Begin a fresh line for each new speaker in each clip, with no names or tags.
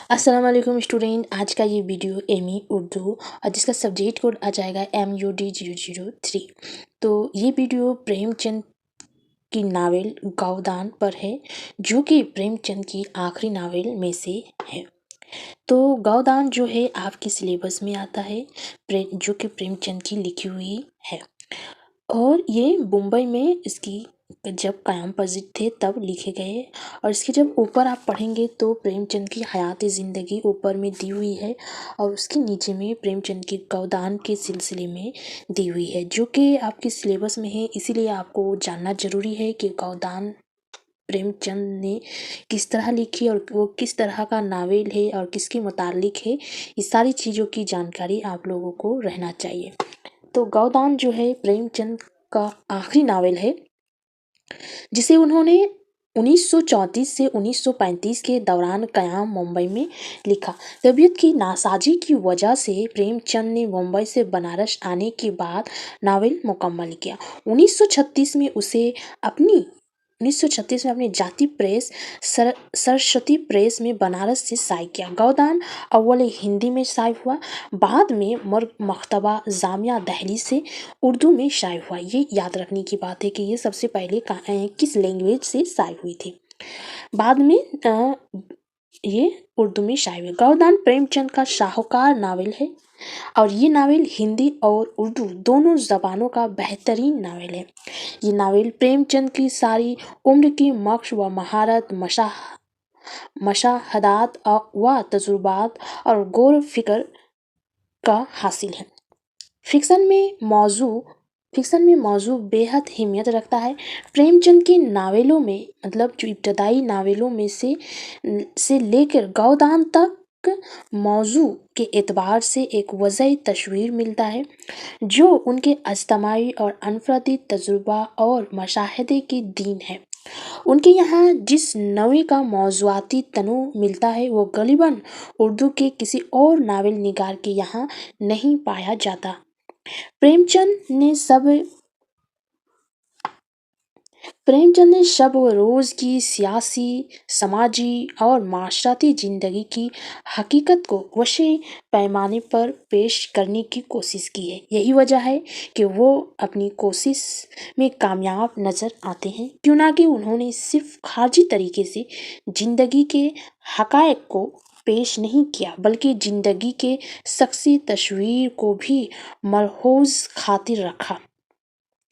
अस्सलाम वालेकुम स्टूडेंट। आज का ये वीडियो एमी उर्दू और जिसका सब्जेक्ट कोड आ जाएगा MUD 003। तो ये वीडियो प्रेमचंद की नावल गौदान पर है, जो कि प्रेमचंद की आखिरी नावल में से है। तो गौदान जो है आपके सिलेबस में आता है, जो कि प्रेमचंद की लिखी हुई है। और ये मुंबई में इसकी जब क़याम पज़ीर थे तब लिखे गए। और इसके जब ऊपर आप पढ़ेंगे तो प्रेमचंद की हयात ज़िंदगी ऊपर में दी हुई है, और उसके नीचे में प्रेमचंद के गौदान के सिलसिले में दी हुई है, जो कि आपके सिलेबस में है। इसीलिए आपको जानना ज़रूरी है कि गौदान प्रेमचंद ने किस तरह लिखी और वो किस तरह का नावल है और किसके मुतालिक है। ये सारी चीज़ों की जानकारी आप लोगों को रहना चाहिए। तो गौदान जो है प्रेमचंद का आखिरी नावल है, जिसे उन्होंने 1934 से 1935 के दौरान क़याम मुंबई में लिखा। तबीयत की नासाजी की वजह से प्रेमचंद ने मुंबई से बनारस आने के बाद नावल मुकम्मल किया। 1936 में अपनी जाति प्रेस सरस्वती प्रेस में बनारस से शाये किया। गौदान अव्वल हिंदी में शाये हुआ, बाद में मकतबा जामिया दिल्ली से उर्दू में शाये हुआ। ये याद रखने की बात है कि ये सबसे पहले किस लैंग्वेज से शाये हुई थी। बाद में ये उर्दू में शाये हुए। गौदान प्रेमचंद का शाहकार नावल है, और ये नावल हिंदी और उर्दू दोनों ज़बानों का बेहतरीन नावल है। ये नावल प्रेमचंद की सारी उम्र की मक्श व महारत, मशाहदात व तजुर्बात और गौर फिक्र का हासिल है। फिक्सन में मौजू बेहद अहमियत रखता है। प्रेमचंद के नावलों में जो इब्तदाई नावलों में से लेकर गौदान तक मौजू के एतबार से एक वज़ह तस्वीर मिलता है, जो उनके अज्तमाई और अनफरादी तजुर्बा और मशाहदे की दीन है। उनके यहाँ जिस नौए का मौज़ूआती तनू मिलता है, वो ग़ालिबन उर्दू के किसी और नावल निगार के यहाँ नहीं पाया जाता। प्रेमचंद ने शब व रोज़ की सियासी, समाजी और माशराती ज़िंदगी की हकीकत को वसी पैमाने पर पेश करने की कोशिश की है। यही वजह है कि वो अपनी कोशिश में कामयाब नज़र आते हैं, क्यों ना कि उन्होंने सिर्फ खारजी तरीके से ज़िंदगी के हक़ाइक़ को पेश नहीं किया, बल्कि ज़िंदगी के शख्सी तस्वीर को भी मलहूज़ खातिर रखा।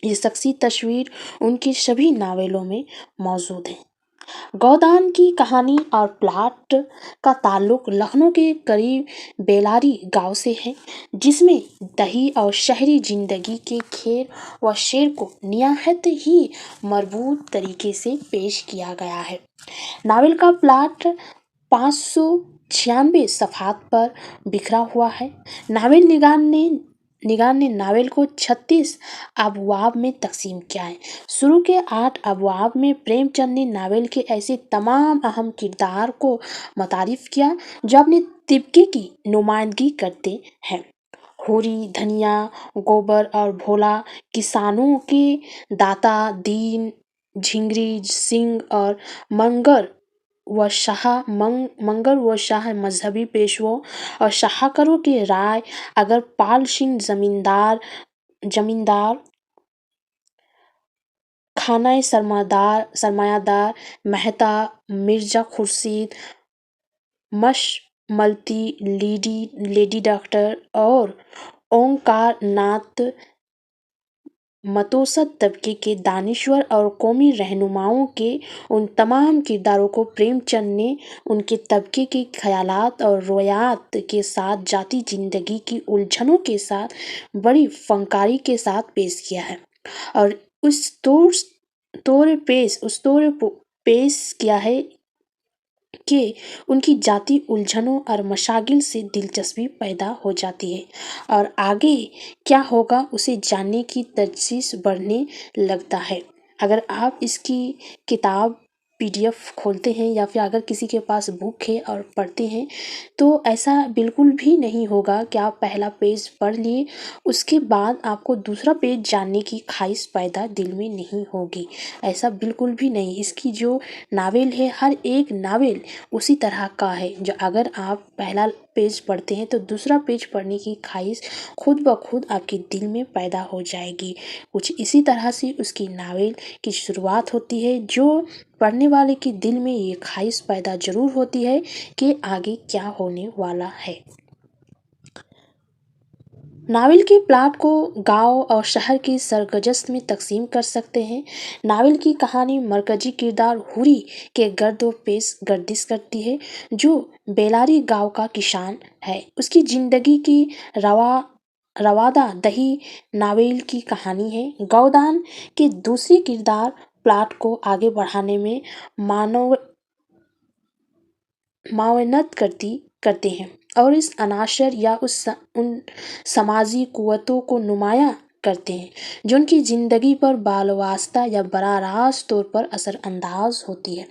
ये शख्सी तस्वीर उनके सभी नावलों में मौजूद है। गौदान की कहानी और प्लाट का ताल्लुक लखनऊ के करीब बेलारी गांव से है, जिसमें दही और शहरी ज़िंदगी के खेर व शेर को निहायत ही मरबूत तरीके से पेश किया गया है। नावल का प्लाट 596 सफ़हात पर बिखरा हुआ है। निगार ने नावल को 36 अबवाब में तकसीम किया है। शुरू के 8 अबवाब में प्रेमचंद ने नावल के ऐसे तमाम अहम किरदार को मुतारिफ किया जो अपने तबके की नुमाइंदगी करते हैं। होरी, धनिया, गोबर और भोला किसानों के दाता, दीन, झिंगरी, सिंह और मंगर व शाह मजहबी पेशवों और शाहकारों के राय, अगर पाल सिंह जमींदार, खाना सरमायादार, मेहता, मिर्जा खुर्शीद, मलती, लेडी डॉक्टर और ओंकार नाथ मतोसत तबके के दानिश्वर और कौमी रहनुमाओं के उन तमाम किरदारों को प्रेमचंद ने उनके तबके के ख्यालात और रोयात के साथ जाती ज़िंदगी की उलझनों के साथ बड़ी फनकारी के साथ पेश किया है, और उस तौर पेश किया है कि उनकी जाती उलझनों और मशागिल से दिलचस्पी पैदा हो जाती है, और आगे क्या होगा उसे जानने की तजसीस बढ़ने लगता है। अगर आप इसकी किताब PDF کھولتے ہیں یا پھر اگر کسی کے پاس بک ہے اور پڑھتے ہیں تو ایسا بالکل بھی نہیں ہوگا کہ آپ پہلا پیج پڑھ لیے اس کے بعد آپ کو دوسرا پیج جاننے کی خواہش پیدا دل میں نہیں ہوگی، ایسا بالکل بھی نہیں۔ اس کی جو ناول ہے، ہر ایک ناول اسی طرح کا ہے، جو اگر آپ پہلا پیج پڑھتے ہیں تو دوسرا پیج پڑھنے کی خواہش خود بخود آپ کے دل میں پیدا ہو جائے گی۔ کچھ اسی طرح سے اس کی ناول کی شروعات ہوتی ہے، جو پڑھنے والے کے دل میں یہ خواہش پیدا ضرور ہوتی ہے کہ آگے کیا ہونے والا ہے۔ ناول کے پلاٹ کو گاؤں اور شہر کے سرگزشت میں تقسیم کر سکتے ہیں۔ ناول کی کہانی مرکزی کردار حوری کے گرد و پیش گردش کرتی ہے، جو بیلاری گاؤں کا کسان ہے۔ اس کی زندگی کی روادہ دہی ناول کی کہانی ہے۔ گودان کے دوسری کردار پلاٹ کو آگے بڑھانے میں معاونت کرتے ہیں اور اس عناصر یا ان سماجی قوتوں کو نمایاں کرتے ہیں جو ان کی زندگی پر بالواسطہ یا براہ راست طور پر اثر انداز ہوتی ہے۔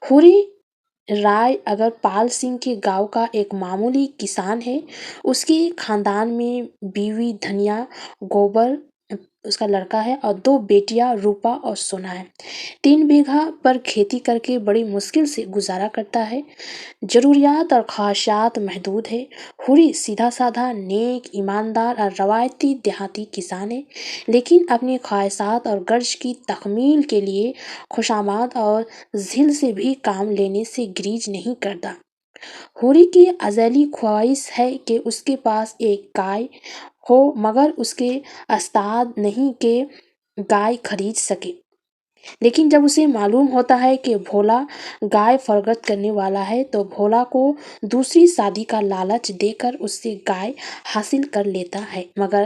حوری رائے اگر پال سنگھ کے گاؤں کا ایک معمولی کسان ہے۔ اس کے خاندان میں بیوی دھنیا، گوبر اس کا لڑکا ہے اور 2 بیٹیاں روپا اور سونا ہے۔ 3 بیگھہ پر کھیتی کر کے بڑی مشکل سے گزارا کرتا ہے۔ ضروریات اور خواہشات محدود ہے۔ حوری سیدھا سادھا، نیک، ایماندار اور روایتی دیہاتی کسان ہے، لیکن اپنی خواہشات اور غرض کی تکمیل کے لیے خوشامد اور ذل سے بھی کام لینے سے گریز نہیں کرتا۔ حوری کی ازلی خواہش ہے کہ اس کے پاس ایک گائے ہو، مگر اس کے استعداد نہیں کہ گائے خرید سکے۔ لیکن جب اسے معلوم ہوتا ہے کہ بھولا گائے فروخت کرنے والا ہے تو بھولا کو دوسری شادی کا لالچ دے کر اس سے گائے حاصل کر لیتا ہے، مگر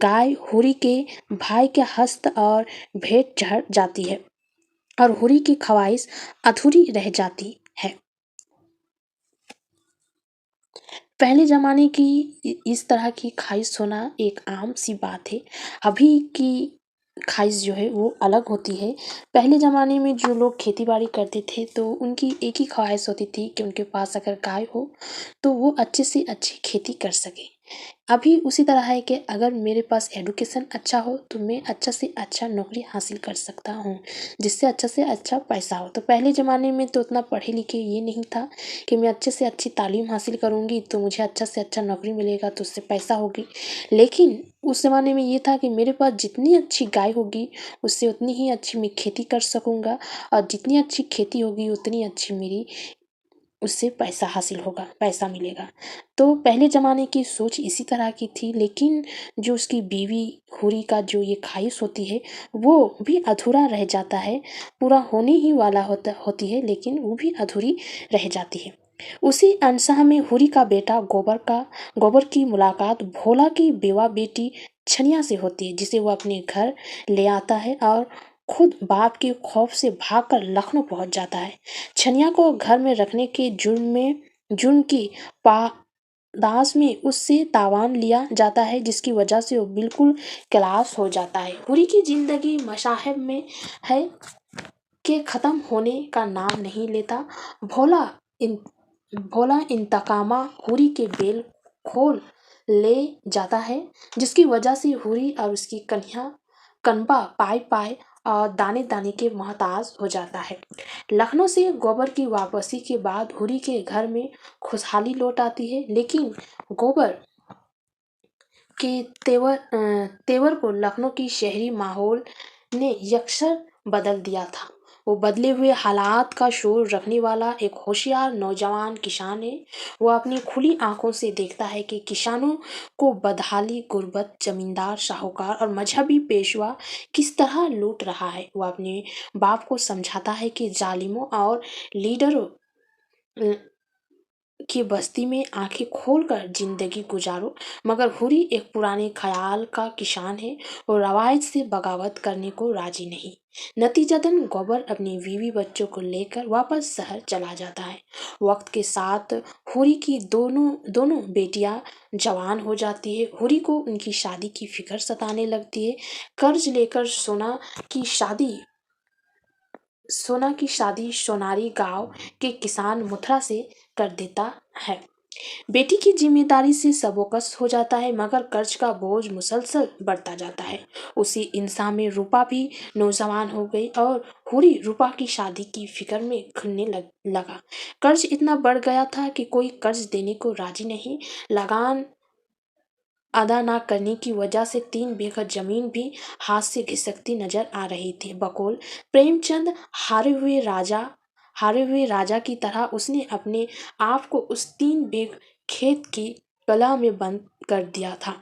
گائے حوری کے بھائی کے ہست اور بھیٹ چڑھ جاتی ہے اور حوری کی خواہش ادھوری رہ جاتی ہے۔ پہلے زمانے کی اس طرح کی خواہش ہونا ایک عام سی بات ہے۔ ابھی کی خواہش جو ہے وہ الگ ہوتی ہے۔ پہلے زمانے میں جو لوگ کھیتی باڑی کرتے تھے تو ان کی ایک ہی خواہش ہوتی تھی کہ ان کے پاس اگر گائے ہو تو وہ اچھے سے اچھی کھیتی کر سکے۔ ابھی اسی طرح ہے کہ اگر میرے پاس ایڈوکیشن اچھا ہو تو میں اچھا سے اچھا نوکری حاصل کر سکتا ہوں، جس سے اچھا پیسہ ہو۔ تو پہلے زمانے میں تو اتنا پڑھے لکھے یہ نہیں تھا کہ میں اچھے سے اچھی تعلیم حاصل کروں گی تو مجھے اچھا سے اچھا نوکری ملے گا تو اس سے پیسہ ہوگی، لیکن اس زمانے میں یہ تھا کہ میرے پاس جتنی اچھی گائے ہوگی اس سے اتنی ہی اچھی میں کھیتی کر سکوں گا، اور جتنی اچھی کھیتی ہوگی اتنی اچھی میری اس سے پیسہ حاصل ہوگا، پیسہ ملے گا۔ تو پہلے زمانے کی سوچ اسی طرح کی تھی، لیکن جو اس کی بیوی حوری کا جو یہ خواہش ہوتی ہے وہ بھی ادھورا رہ جاتا ہے، پورا ہونے ہی والا ہوتی ہے لیکن وہ بھی ادھوری رہ جاتی ہے۔ اسی انصاع میں حوری کا بیٹا گوبر کی ملاقات بھولا کی بیوہ بیٹی چھنیا سے ہوتی ہے، جسے وہ اپنے گھر لے آتا ہے اور خود باپ کے خوف سے بھاگ کر لکھنؤ پہنچ جاتا ہے۔ چھنیا کو گھر میں رکھنے کے جرم کی پاداش میں اس سے تاوان لیا جاتا ہے، جس کی وجہ سے وہ بالکل خلاص ہو جاتا ہے۔ حوری کی زندگی مصائب میں ہے کہ ختم ہونے کا نام نہیں لیتا۔ بھولا انتقامہ حوری کے بیل کھول لے جاتا ہے، جس کی وجہ سے حوری اور اس کی کنبہ پائے اور دانے دانے کے محتاج ہو جاتا ہے۔ لکھنؤ سے گوبر کی واپسی کے بعد حوری کے گھر میں خوشحالی لوٹ آتی ہے، لیکن گوبر کے تیور کو لکھنؤ کی شہری ماحول نے یکسر بدل دیا تھا۔ وہ بدلے ہوئے حالات کا شعور رکھنے والا ایک ہوشیار نوجوان کسان ہے۔ وہ اپنی کھلی آنکھوں سے دیکھتا ہے کہ کسانوں کو بدحالی، غربت، زمیندار، شاہوکار اور مذہبی پیشوا کس طرح لوٹ رہا ہے۔ وہ اپنے باپ کو سمجھاتا ہے کہ ظالموں اور لیڈروں کی بستی میں آنکھیں کھول کر زندگی گزارو، مگر حوری ایک پرانے خیال کا کسان ہے، وہ روایت سے بغاوت کرنے کو راضی نہیں۔ نتیجتاً گوبر اپنی بیوی بچوں کو لے کر واپس شہر چلا جاتا ہے۔ وقت کے ساتھ حوری کی دونوں بیٹیاں جوان ہو جاتی ہے۔ حوری کو ان کی شادی کی فکر ستانے لگتی ہے۔ قرض لے کر سونا کی شادی सोना की शादी सोनारी गांव के किसान मथुरा से कर देता है। बेटी की जिम्मेदारी से सबोकस हो जाता है, मगर कर्ज का बोझ मुसलसल बढ़ता जाता है। उसी इंसान में रूपा भी नौजवान हो गई और हुरी रूपा की शादी की फिक्र में घुलने लगा। कर्ज इतना बढ़ गया था कि कोई कर्ज देने को राजी नहीं। लगान अदा ना करने की वजह से 3 बीघा जमीन भी हाथ से घिसकती नजर आ रही थी। बकौल प्रेमचंद हारे हुए राजा की तरह उसने अपने आप को उस 3 बीघ खेत की कला में बंद कर दिया था।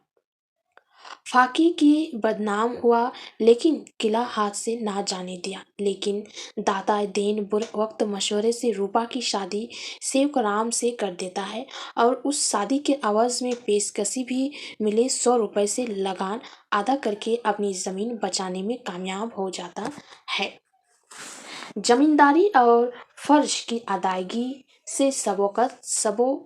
फाकी की बदनाम हुआ, लेकिन किला हाथ से ना जाने दिया। लेकिन दाता देन बुरे वक्त मशवरे से रूपा की शादी सेवकराम से कर देता है और उस शादी के आवाज में पेशकशी भी मिले 100 रुपए से लगान अदा करके अपनी जमीन बचाने में कामयाब हो जाता है। जमींदारी और फर्ज की अदायगी से सबोकदोशी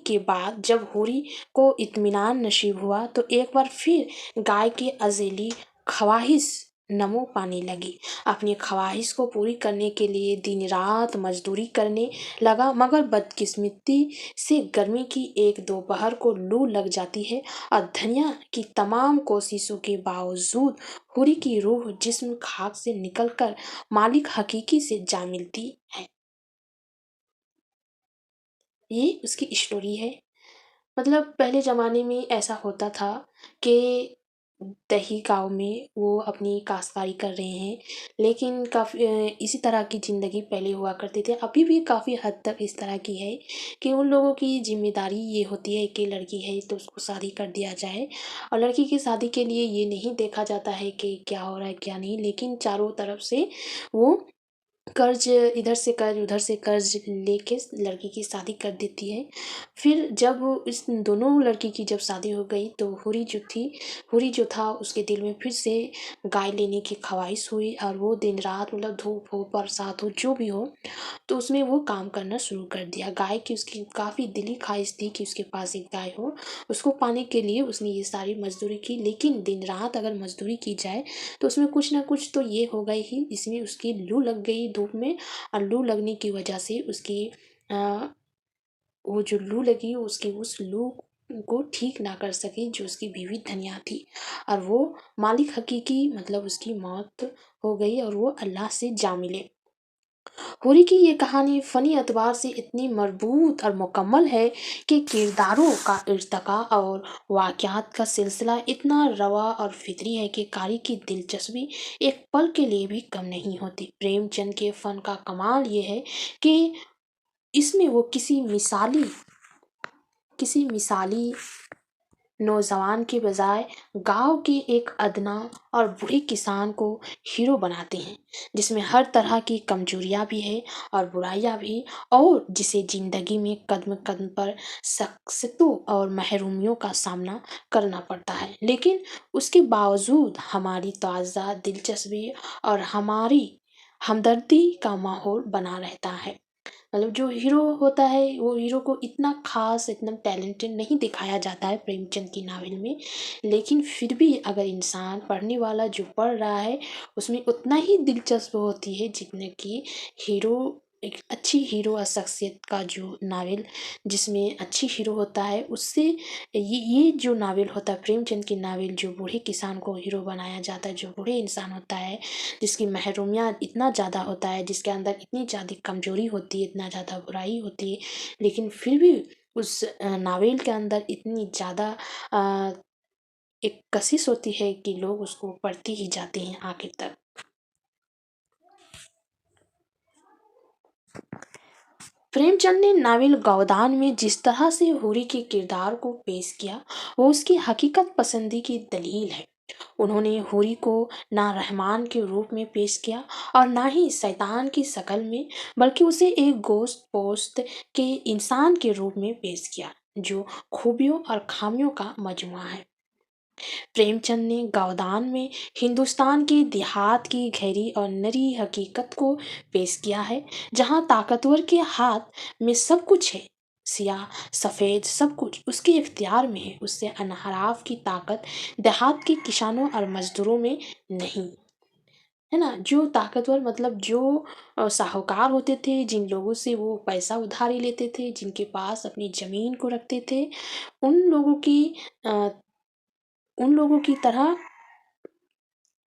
के बाद जब हुरी को इत्मीनान नसीब हुआ तो एक बार फिर गाय की अजेली ख्वाहिश नमो पाने लगी। अपनी ख्वाहिश को पूरी करने के लिए दिन रात मजदूरी करने लगा, मगर बदकिस्मती से गर्मी की एक दोपहर को लू लग जाती है और धनिया की तमाम कोशिशों के बावजूद हुरी की रूह जिस्म खाक से निकलकर मालिक हकीकी से जा मिलती है। ये उसकी स्टोरी है। मतलब पहले ज़माने में ऐसा होता था कि दही गाँव में वो अपनी काश्तकारी कर रहे हैं, लेकिन काफ़ी इसी तरह की ज़िंदगी पहले हुआ करती थी। अभी भी काफ़ी हद तक इस तरह की है कि उन लोगों की ज़िम्मेदारी ये होती है कि लड़की है तो उसको शादी कर दिया जाए, और लड़की की शादी के लिए ये नहीं देखा जाता है कि क्या हो रहा है क्या नहीं, लेकिन चारों तरफ से वो कर्ज, इधर से कर्ज उधर से कर्ज लेके लड़की की शादी कर देती है। फिर जब इस दोनों लड़की की जब शादी हो गई तो हुरी जो था उसके दिल में फिर से गाय लेने की ख्वाहिश हुई, और वो दिन रात मतलब धूप हो बरसात हो जो भी हो तो उसमें वो काम करना शुरू कर दिया। गाय की उसकी काफ़ी दिली ख्वाहिश थी कि उसके पास एक गाय हो। उसको पाने के लिए उसने ये सारी मजदूरी की, लेकिन दिन रात अगर मजदूरी की जाए तो उसमें कुछ ना कुछ तो ये होगा ही। इसमें उसकी लू लग गई धूप में, और लू लगने की वजह से उसकी आ, वो जो लू लगी उसकी उस लू को ठीक ना कर सकी जो उसकी बीवी धनिया थी, और वो मालिक हकीकी मतलब उसकी मौत हो गई और वो अल्लाह से जा मिले। होरी की ये कहानी फ़नी एतबार से इतनी मरबूत और मुकम्मल है कि किरदारों का इर्तका और वाक़यात का सिलसिला इतना रवा और फितरी है कि कारी की दिलचस्पी एक पल के लिए भी कम नहीं होती। प्रेमचंद के फ़न का कमाल ये है कि इसमें वो किसी मिसाली नौजवान के बजाय गांव के एक अदना और बूढ़े किसान को हीरो बनाते हैं, जिसमें हर तरह की कमजोरियां भी है और बुराइयां भी, और जिसे जिंदगी में कदम कदम पर सख्तों और महरूमियों का सामना करना पड़ता है, लेकिन उसके बावजूद हमारी ताज़ा दिलचस्पी और हमारी हमदर्दी का माहौल बना रहता है। मतलब जो हीरो होता है वो हीरो को इतना खास इतना टैलेंटेड नहीं दिखाया जाता है प्रेमचंद की नावल में, लेकिन फिर भी अगर इंसान पढ़ने वाला जो पढ़ रहा है उसमें उतना ही दिलचस्प होती है जितने कि हीरो एक अच्छी हीरो और शख्सियत का जो नावल जिसमें अच्छी हीरो होता है उससे ये जो नावल होता है प्रेमचंद की नावल जो बूढ़े किसान को हीरो बनाया जाता है, जो बूढ़े इंसान होता है जिसकी महरूमियत इतना ज़्यादा होता है, जिसके अंदर इतनी ज़्यादा कमजोरी होती है, इतना ज़्यादा बुराई होती है, लेकिन फिर भी उस नावल के अंदर इतनी ज़्यादा अ, एक कशिश होती है कि लोग उसको पढ़ते ही जाते हैं आखिर तक। प्रेमचंद ने नावल गौदान में जिस तरह से हुरी के किरदार को पेश किया वो उसकी हकीकत पसंदी की दलील है। उन्होंने हुरी को ना रहमान के रूप में पेश किया और ना ही शैतान की शक्ल में, बल्कि उसे एक गोश्त पोस्त के इंसान के रूप में पेश किया जो खूबियों और खामियों का मजमुआ है। प्रेमचंद ने गौदान में हिंदुस्तान के देहात की गहरी और नरी हकीकत को पेश किया है, जहाँ ताकतवर के हाथ में सब कुछ है, सियाह सफ़ेद सब कुछ उसके इख्तियार में है, उससे अनहराफ की ताकत देहात के किसानों और मजदूरों में नहीं। ہے نا, जो ताकतवर मतलब जो साहूकार होते थे, जिन लोगों से वो पैसा उधारी लेते थे, जिनके पास अपनी जमीन को रखते थे, उन लोगों की अ, उन लोगों की तरह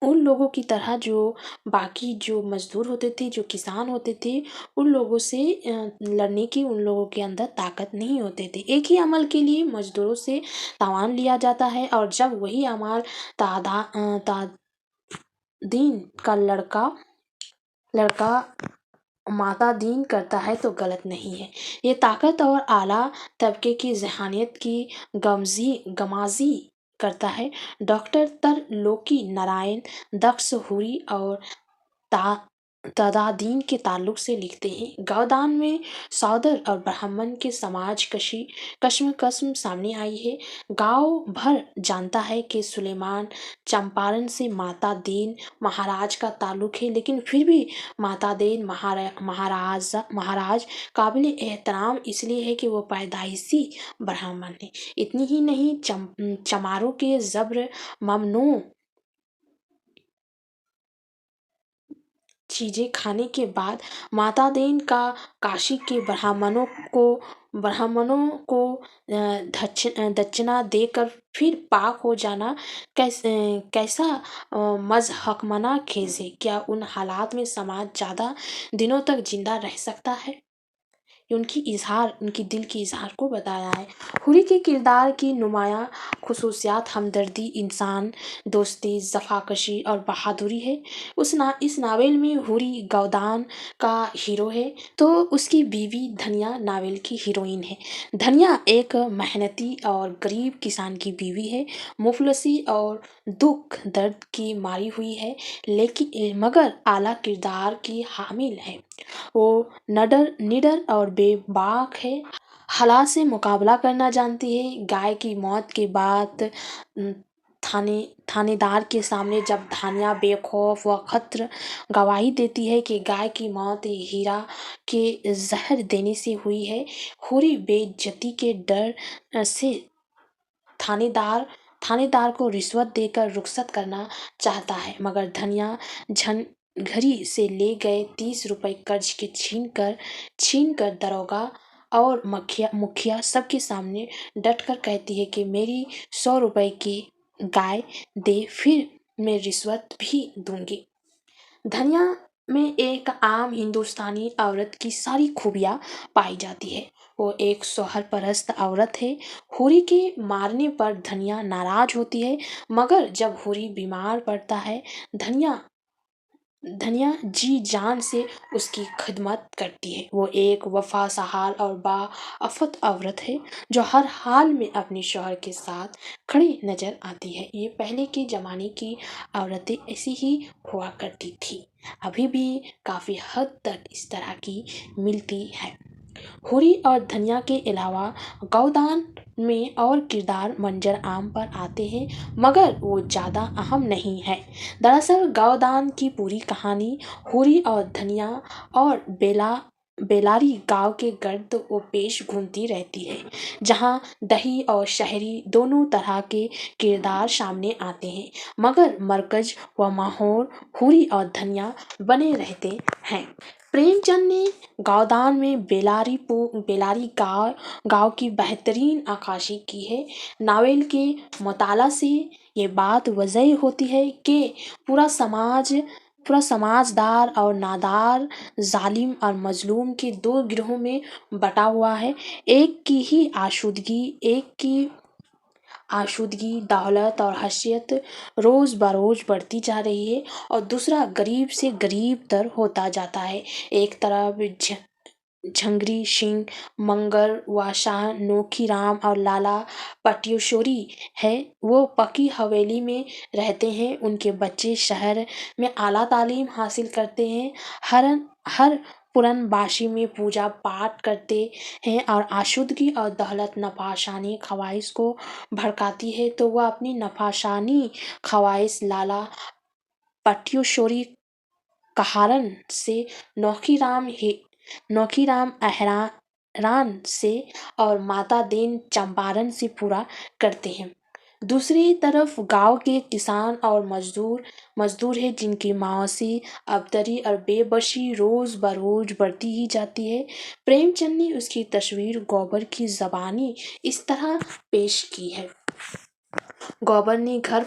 उन लोगों की तरह जो बाकी जो मजदूर होते थे, जो किसान होते थे, उन लोगों से लड़ने की उन लोगों के अंदर ताकत नहीं होते थे. एक ही अमल के लिए मजदूरों से तावान लिया जाता है, और जब वही अमल तादीन का लड़का मातादीन करता है तो गलत नहीं है. ये ताकत और आला तबके की जहानियत की गमाजी करता है. डॉक्टर तरलोकी नारायण दक्ष हुरी और तदादीन के ताल्लुक से लिखते हैं, गौदान में सौदर और ब्राह्मण के समाज कश्म सामने आई है. गांव भर जानता है कि सुलेमान चंपारण से माता देन महाराज का ताल्लुक है, लेकिन फिर भी माता देन महाराज काबिल एहतराम इसलिए है कि वो पैदाइशी ब्राह्मण है. इतनी ही नहीं, चमारों के जब्र ममनू चीजें खाने के बाद माता देन का काशी के ब्राह्मणों को दक्षिणा देकर फिर पाक हो जाना कैसा मजहकमना खेज है. क्या उन हालात में समाज ज्यादा दिनों तक जिंदा रह सकता है? ये उनकी दिल की इजहार को बताया है. हुरी के किरदार की नुमाया खसूसियात हमदर्दी, इंसान दोस्ती, जफाकशी और बहादुरी है. इस नावल में हुरी गौदान का हीरो है, तो उसकी बीवी धनिया नावल की हीरोइन है. धनिया एक मेहनती और गरीब किसान की बीवी है, मुफलसी और दुख दर्द की मारी हुई है, लेकिन मगर आला किरदार की हामिल है. वो निडर और बेबाक है, हालात से मुकाबला करना जानती है. गाय की मौत के बाद थानेदार के सामने जब धानिया बेखौफ व खत्र गवाही देती है कि गाय की मौत हीरा के जहर देने से हुई है, हुरी बेइज्जती के डर से थानेदार को रिश्वत देकर रुखसत करना चाहता है, मगर धनिया घरी से ले गए 30 रुपए कर्ज के छीन कर दरोगा और मुखिया सबके सामने डटकर कहती है कि मेरी 100 रुपए की गाय दे, फिर मैं रिश्वत भी दूंगी. धनिया में एक आम हिंदुस्तानी औरत की सारी खूबियां पाई जाती है. वो एक शौहर परस्त औरत है. हुरी के मारने पर धनिया नाराज होती है, मगर जब हुरी बीमार पड़ता है, धनिया जी जान से उसकी खिदमत करती है. वो एक वफा सहार और बाआफत औरत है, जो हर हाल में अपने शौहर के साथ खड़ी नजर आती है. ये पहले के जमाने की औरतें ऐसी ही हुआ करती थी, अभी भी काफी हद तक इस तरह की मिलती है. हुरी और धनिया के अलावा गौदान में और किरदार मंजर आम पर आते हैं, मगर वो ज़्यादा अहम नहीं है. दरअसल गौदान की पूरी कहानी हुरी और धनिया और बेलारी गांव के गर्द व पेश घूमती रहती है, जहां दही और शहरी दोनों तरह के किरदार सामने आते हैं, मगर मरकज व माहौर हुरी और धनिया बने रहते हैं. प्रेमचंद ने गौदान में बेलारी गांव की बेहतरीन आकाशी की है. नावल के मुताला से ये बात वाज़ेह होती है कि पूरा समाजदार और नादार, जालिम और मजलूम के दो गिरोहों में बटा हुआ है. एक की आशुदगी, दौलत और हैसियत रोज बरोज बढ़ती जा रही है, और दूसरा गरीब से गरीब तर होता जाता है. एक तरफ झंगरी सिंह, मंगर व शाह नोखी राम और लाला पट्योश्वरी है, वो पकी हवेली में रहते हैं. उनके बच्चे शहर में आला तालीम हासिल करते हैं. हर पुरनबाशी में पूजा पाठ करते हैं, और आशुदगी और दौलत नफाशानी ख्वाहिश को भड़काती है, तो वह अपनी नफाशानी ख्वाहिश लाला पट्योश्वरी कहारन से नौकीराम अहरान से और माता देन चंपारण से पूरा करते हैं. दूसरी तरफ गांव के किसान और मजदूर है जिनकी मायूसी, अबतरी और बेबसी रोज बरोज बढ़ती ही जाती है। प्रेमचंद ने उसकी तस्वीर गौबर की ज़बानी इस तरह पेश की है। गौबर ने घर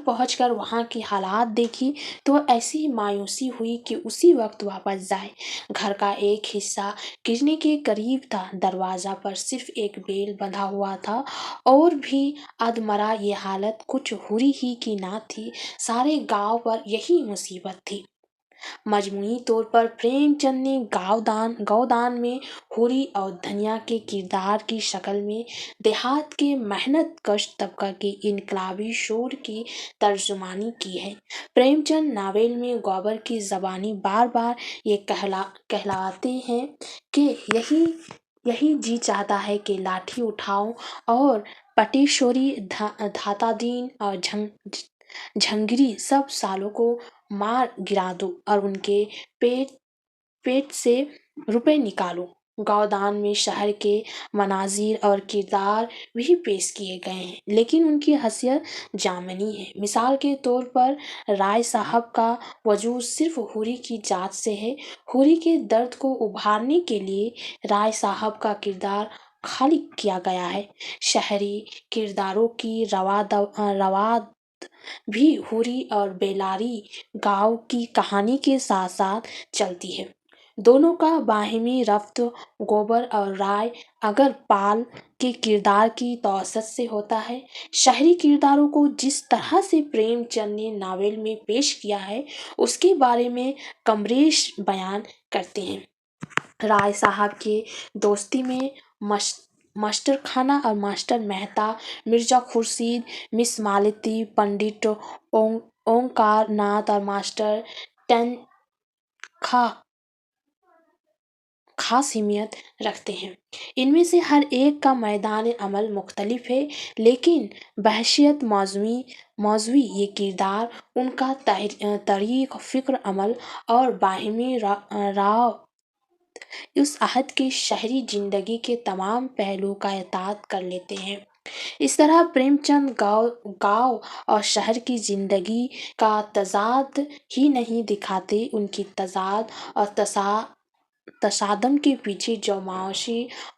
पहुंचकर वहां की हालात देखी तो ऐसी मायूसी हुई कि उसी वक्त वापस जाए। घर का एक हिस्सा गिरने के करीब था, दरवाजा पर सिर्फ एक बेल बंधा हुआ था और भी अधमरा। ये हालत कुछ हुरी ही की ना थी, सारे गांव पर यही मुसीबत थी। मजमूई तौर पर प्रेमचंद ने गौदान में हुरी और धनिया के किरदार की शक्ल में देहात के मेहनत कश तबका के इनकलाबी शोर की तर्जुमानी की है। प्रेमचंद नावल में गौबर की ज़बानी बार बार ये कहलाते हैं कि यही जी चाहता है कि लाठी उठाऊं और पटेश्वरी, धातादीन और झंगरी सब सालों को मार गिरा दूं और उनके पेट पेट से रुपए निकालूं। गौदान में शहर के मनाजिर और किरदार भी पेश किए गए हैं, लेकिन उनकी हसीयत जामनी है। मिसाल के तौर पर राय साहब का वजूद सिर्फ हुरी की जात से है। हुरी के दर्द को उभारने के लिए राय साहब का किरदार खाली किया गया है। शहरी किरदारों की रवाद भी हुरी और बेलारी गांव की कहानी के साथ साथ चलती है। दोनों का बाहिमी रफ्त गोबर और राय अगर पाल के किरदार की तौसत से होता है। शहरी किरदारों को जिस तरह से प्रेमचंद ने नावल में पेश किया है उसके बारे में कमरेश बयान करते हैं। राय साहब के दोस्ती में मास्टर खाना और मास्टर मेहता, मिर्जा खुर्शीद, मिस मालती, पंडित ओंकार नाथ और मास्टर टन खास अहमियत रखते हैं। इनमें से हर एक का मैदान अमल मुख्तलिफ है, लेकिन बहैसियत मौजवी ये किरदार उनका तरीक़ फ़िक्र अमल और बाहिमी राव उस अहद के शहरी जिंदगी के तमाम पहलुओं का इताद कर लेते हैं। इस तरह प्रेमचंद गांव और शहर की जिंदगी का तजाद ही नहीं दिखाते, उनकी तजाद और तसादम के पीछे जो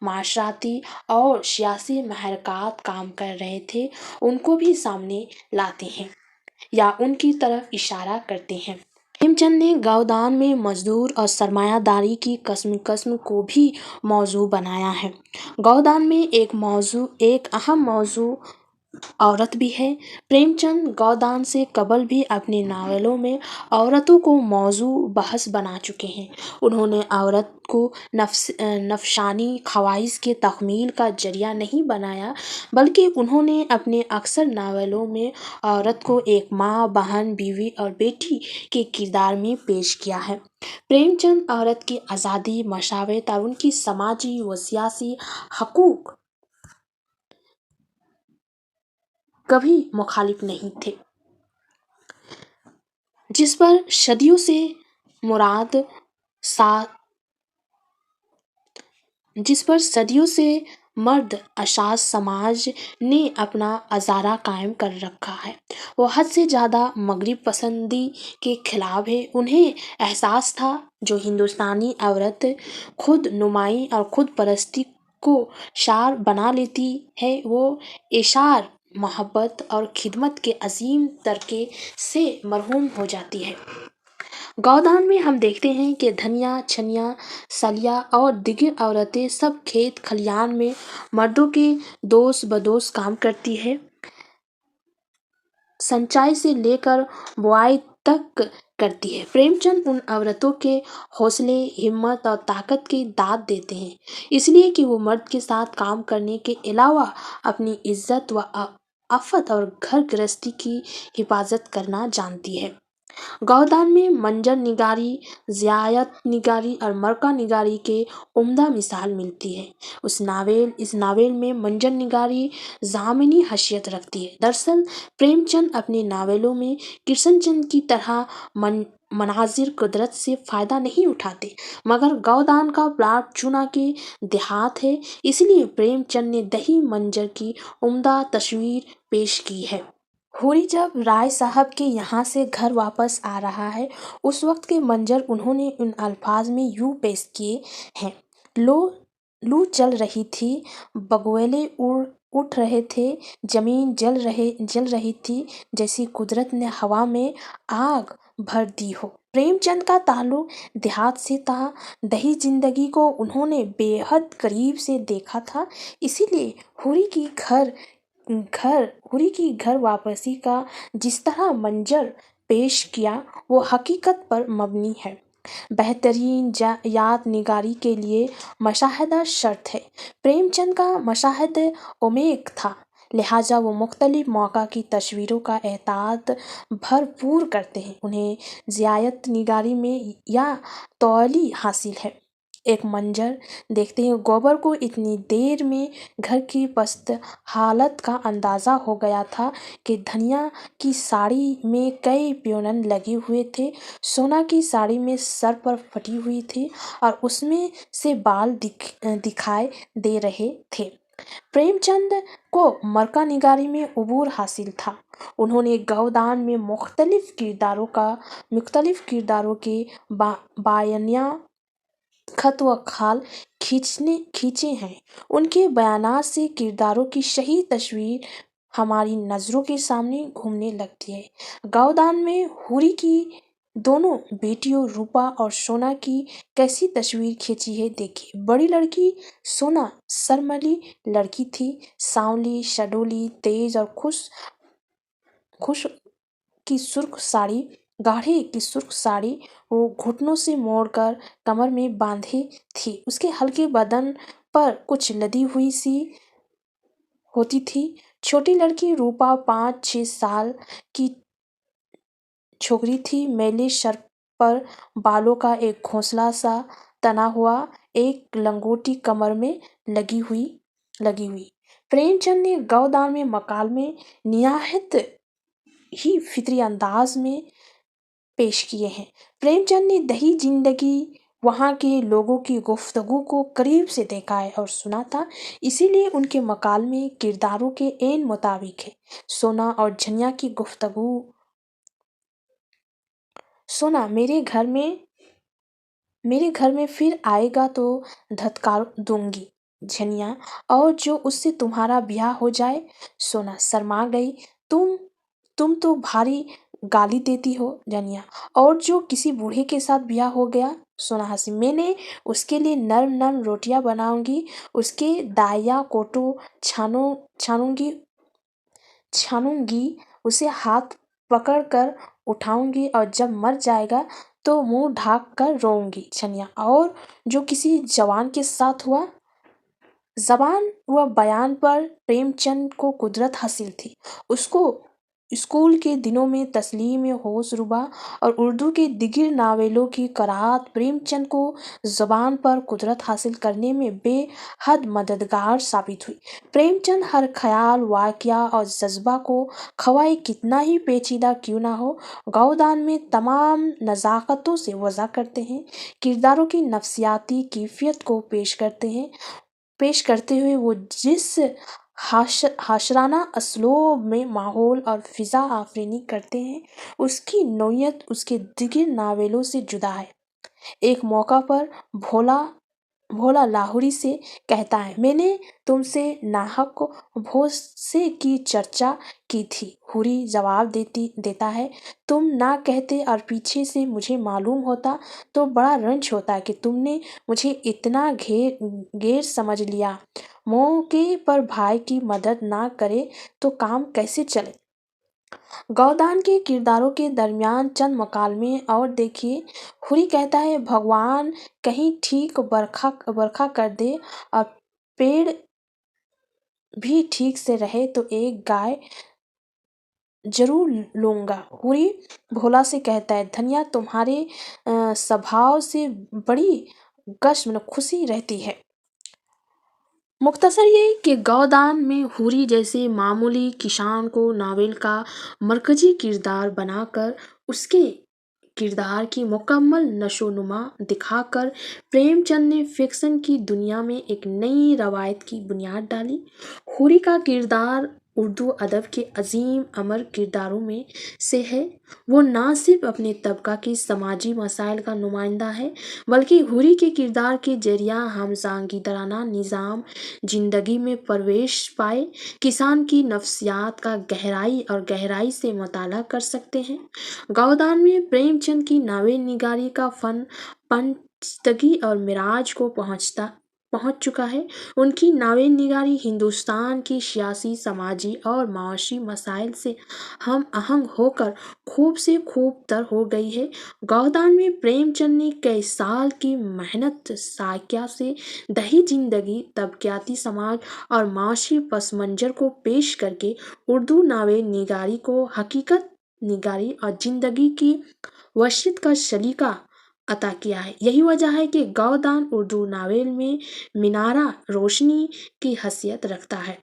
माशराती और सियासी महरकात काम कर रहे थे उनको भी सामने लाते हैं या उनकी तरफ इशारा करते हैं। प्रेमचंद ने गौदान में मजदूर और सरमायादारी की कस्म को भी मौजू बनाया है। गौदान में एक अहम मौजू औरत भी है। प्रेमचंद गौदान से कबल भी अपने नावलों में औरतों को मौजू बहस बना चुके हैं। उन्होंने औरत को नफसानी ख्वाहिश के तकमील का जरिया नहीं बनाया, बल्कि उन्होंने अपने अक्सर नावलों में औरत को एक माँ, बहन, बीवी और बेटी के किरदार में पेश किया है। प्रेमचंद औरत की आज़ादी, मसावत और उनकी समाजी व सियासी हकूक कभी मुखालिफ नहीं थे, जिस पर सदियों से मर्द अशाज समाज ने अपना अजारा कायम कर रखा है। वो हद से ज़्यादा मगरिब पसंदी के खिलाफ है। उन्हें एहसास था जो हिंदुस्तानी औरत खुद नुमाई और खुद परस्ती को शार बना लेती है, वो इशार, मोहब्बत और खिदमत के अजीम तरके से मरहूम हो जाती है। गौदान में हम देखते हैं कि धनिया, छनिया, सलिया और दिगर औरतें सब खेत खलियान में मर्दों के दोस्त बदोस काम करती है। संचाई से लेकर बुआई तक करती है। प्रेमचंद उन औरतों के हौसले, हिम्मत और ताकत की दाद देते हैं, इसलिए कि वो मर्द के साथ काम करने के अलावा अपनी इज्जत व आफत और घर गृहस्थी की हिफाजत करना जानती है। गौदान में मंजर निगारी, ज़ियायत निगारी और मरका निगारी के उम्दा मिसाल मिलती है। इस नावेल में मंजर निगारी ज़ामिनी हैसियत रखती है। दरअसल प्रेमचंद अपने नावेलों में कृष्णचंद की तरह मनाजिर कुदरत से फ़ायदा नहीं उठाते, मगर गौदान का प्लाट चुना के देहात है, इसलिए प्रेमचंद ने दही मंजर की उम्दा तस्वीर पेश की है। हुरी जब राय साहब के यहाँ से घर वापस आ रहा है, उस वक्त के मंजर उन्होंने उन अल्फाज में यूं पेश किए हैं। लू चल रही थी, बगुले उठ रहे थे, जमीन जल रही थी, जैसी कुदरत ने हवा में आग भर दी हो। प्रेमचंद का ताल्लुक देहात से था, दही जिंदगी को उन्होंने बेहद करीब से देखा था, इसीलिए हुरी की घर वापसी का जिस तरह मंजर पेश किया वो हकीकत पर मबनी है। बेहतरीन याद निगारी के लिए मशाहदा शर्त है। प्रेमचंद का मशाहद उमेक था, लिहाजा वो मुख्तलिफ मौका की तस्वीरों का एहतियात भरपूर करते हैं। उन्हें ज़ियायत निगारी में या तौली हासिल है। एक मंजर देखते ही गोबर को इतनी देर में घर की पस्त हालत का अंदाज़ा हो गया था कि धनिया की साड़ी में कई प्योनन लगे हुए थे, सोना की साड़ी में सर पर फटी हुई थी और उसमें से बाल दिखाई दे रहे थे। प्रेमचंद को मरका निगारी में उबूर हासिल था। उन्होंने गौदान में मुख्तलिफ किरदारों के बायनिया खत व खाल खींचे हैं। उनके बयानात से किरदारों की सही तस्वीर हमारी नज़रों के सामने घूमने लगती है। गौदान में हुरी की दोनों बेटियों रूपा और सोना की कैसी तस्वीर खींची है देखिए। बड़ी लड़की सोना सरमली लड़की थी, सांवली, शडोली, तेज और खुश की सुर्ख साड़ी गाढ़े की सुर्ख साड़ी वो घुटनों से मोड़कर कमर में बांधे थी। उसके हल्के बदन पर कुछ लदी हुई सी होती थी। छोटी लड़की रूपा 5-6 साल की छोकरी थी। मैले सर पर बालों का एक घोंसला सा तना हुआ, एक लंगोटी कमर में लगी हुई। प्रेमचंद ने गौदान में मकाल में निहायत ही फितरी अंदाज में पेश किए हैं। प्रेमचंद ने दही जिंदगी, वहाँ के लोगों की गुफ्तगू को करीब से देखा है और सुना था, इसीलिए उनके मकाल में किरदारों के ऐन मुताबिक है। सोना और झनिया की गुफ्तगू, सोना मेरे घर में फिर आएगा तो धत्कार दूंगी झनिया, और जो उससे तुम्हारा ब्याह हो जाए। सोना शर्मा गई, तुम तो भारी गाली देती हो झनिया, और जो किसी बूढ़े के साथ ब्याह हो गया। सोना हंसी, मैंने उसके लिए नरम नरम रोटियां बनाऊंगी, उसके दाया कोटो छानूंगी, उसे हाथ पकड़ कर उठाऊंगी और जब मर जाएगा तो मुंह ढाक कर रोऊंगी छनिया। और जो किसी जवान के साथ हुआ। जबान व बयान पर प्रेमचंद को कुदरत हासिल थी। उसको स्कूल के दिनों में तस्लीम होश रुबा और उर्दू के दिगर नावेलों की करात प्रेमचंद को ज़बान पर कुदरत हासिल करने में बेहद मददगार साबित हुई। प्रेमचंद हर ख्याल, वाक़या और जज्बा को ख़वाए कितना ही पेचीदा क्यों ना हो, गौदान में तमाम नज़ाकतों से वज़ा करते हैं। किरदारों की नफ्सियाती कैफियत को पेश करते हुए वो जिस हाशराना असलूब में माहौल और फिजा आफरीनी करते हैं, उसकी नौयत उसके दिगर नावेलों से जुदा है। एक मौका पर भोला लाहौरी से कहता है, मैंने तुमसे नाहक भोसे की चर्चा की थी। हुरी जवाब देता है, तुम ना कहते और पीछे से मुझे मालूम होता तो बड़ा रंज होता कि तुमने मुझे इतना गैर समझ लिया। मौके पर भाई की मदद ना करे तो काम कैसे चले। गौदान के किरदारों के दरमियान चंद मकालमे और देखिए। हुरी कहता है, भगवान कहीं ठीक बरखा कर दे और पेड़ भी ठीक से रहे तो एक गाय जरूर लूँगा। हुरी भोला से कहता है, धनिया तुम्हारे स्वभाव से बड़ी गश मतलब खुशी रहती है। मुख्तसर ये कि गौदान में हुरी जैसे मामूली किसान को नावल का मरकजी किरदार बनाकर उसके किरदार की मुकम्मल नशोनुमा दिखाकर प्रेमचंद ने फिक्शन की दुनिया में एक नई रवायत की बुनियाद डाली। हुरी का किरदार उर्दू अदब के अजीम अमर किरदारों में से है। वो ना सिर्फ अपने तबका के समाजी मसाइल का नुमाइंदा है, बल्कि हुरी के किरदार के जरिया हम जागीरदाना निज़ाम जिंदगी में प्रवेश पाए किसान की नफ्सियात का गहराई से मुताला कर सकते हैं। गौदान में प्रेमचंद की नावे निगारी का फन पंचतगी और मिराज को पहुंच चुका है। उनकी नावे निगारी हिंदुस्तान की सियासी, समाजी और माशी मसाइल से हम आहंग होकर खूब से खूब तर हो गई है। गौदान में प्रेमचंद ने कई साल की मेहनत साकिया से दही जिंदगी, तबकियाती समाज और माशी पस मंजर को पेश करके उर्दू नावे निगारी को हकीकत निगारी और जिंदगी की वसीयत का सलीका अता किया है। यही वजह है कि गौदान उर्दू नावेल में मिनारा रोशनी की हैसियत रखता है।